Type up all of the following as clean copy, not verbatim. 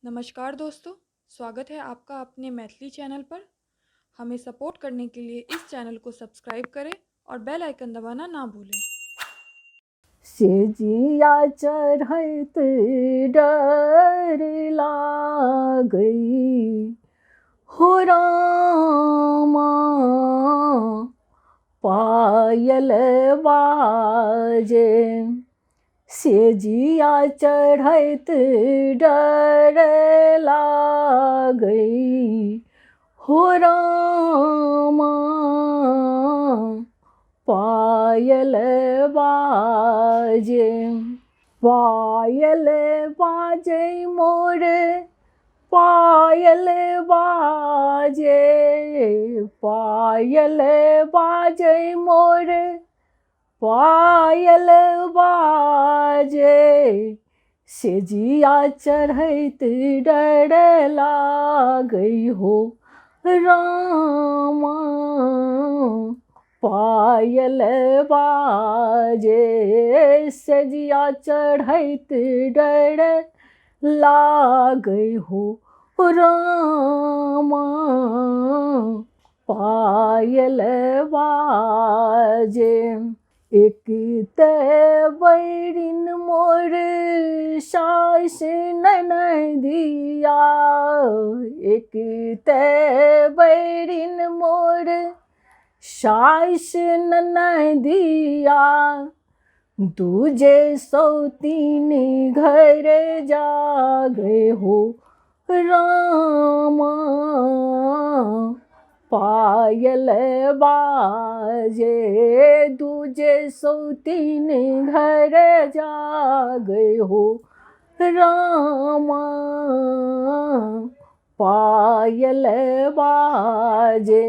नमस्कार दोस्तों, स्वागत है आपका अपने मैथिली चैनल पर। हमें सपोर्ट करने के लिए इस चैनल को सब्सक्राइब करें और बेल आइकन दबाना ना भूलें। सेजिया चढ़ैत डर लागई हो रामा, पायल बाजे। सेजिया चढ़ैत डर लागई हो रामा, पायल बाजे। पायल बाजे मोर, पायल बाजे, पायल बाजे मोर, पायल बाजे। सेजिया चढ़ैत डर लागई हो रामा, पायल बाजे। सेजिया चढ़ैत डर लागई हो रामा, पायल बाजे। एक ते बैरिन मोर सास ननदिया, एक ते बैरिन मोर सास ननदिया। दूजे सौतीन घर जागे हो रामा, पायल बाजे। दूजे सौतीन घर जागे हो रामा, पायल बाजे।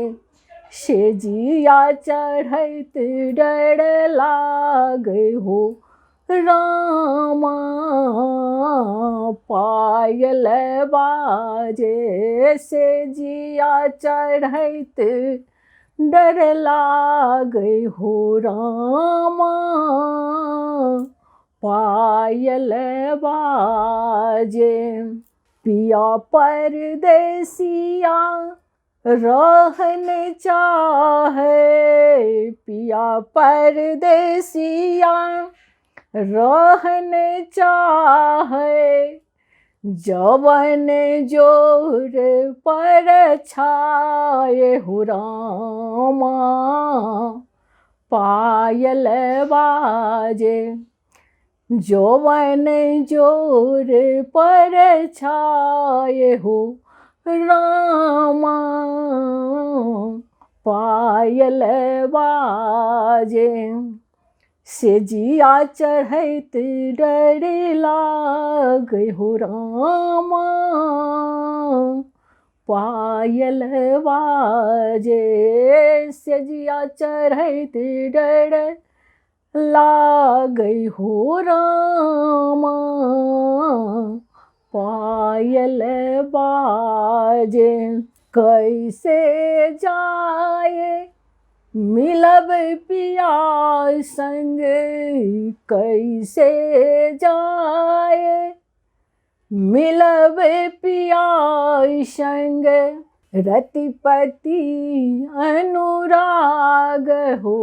सेजिया चढ़ैत डर लागई हो रामा, पायल बाजे। सेजिया चढ़ैत डर लागई हो रामा, पायल बाजे। पिया परदेसिया रहन चाहे, पिया परदेसिया रहन चाहे। जवन जोर पर छाए हो रामा, पायल बाजे। जवन जोर पर छाए हो रामा, पायल बाजे। सेजिया चढ़ैत डर लागई हो रामा, पायल बाजे। सेजिया चढ़ैत डर लागई हो रामा, पायल बाजे। कैसे जाए मिलब पिया संग, कैसे जाए मिलब पिया संग। रतिपति अनुराग हो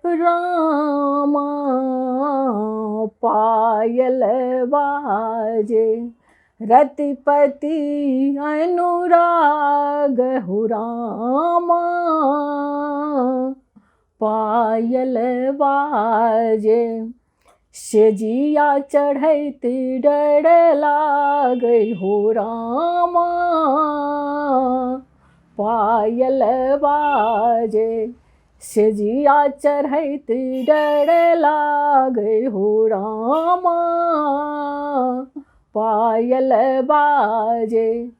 रामा, पायल बाजे। रतिपति अनुराग हो रामा, पायल बाजे। सेजिया चढ़ैत डर लागई हो रामा, पायल बाजे। सेजिया चढ़ैत डर लागई हो रामा, पायल बाजे।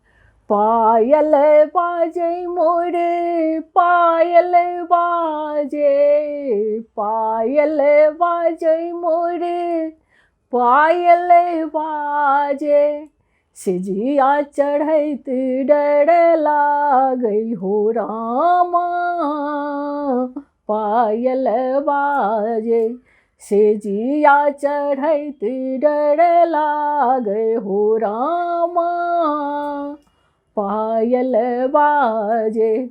पायल बाजे मोर, पायल बाजे, पायल बाजे मोर, पायल बाजे। सेजिया चढ़ैत डर लागई हो रामा, पायल बाजे। सेजिया चढ़ैत डर लागई हो रामा, पायल बाजे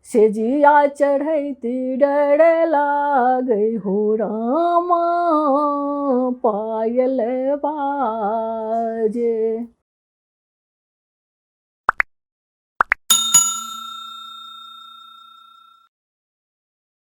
से जिया चढ़ैती डर लागे हो रामा पायल बाजे।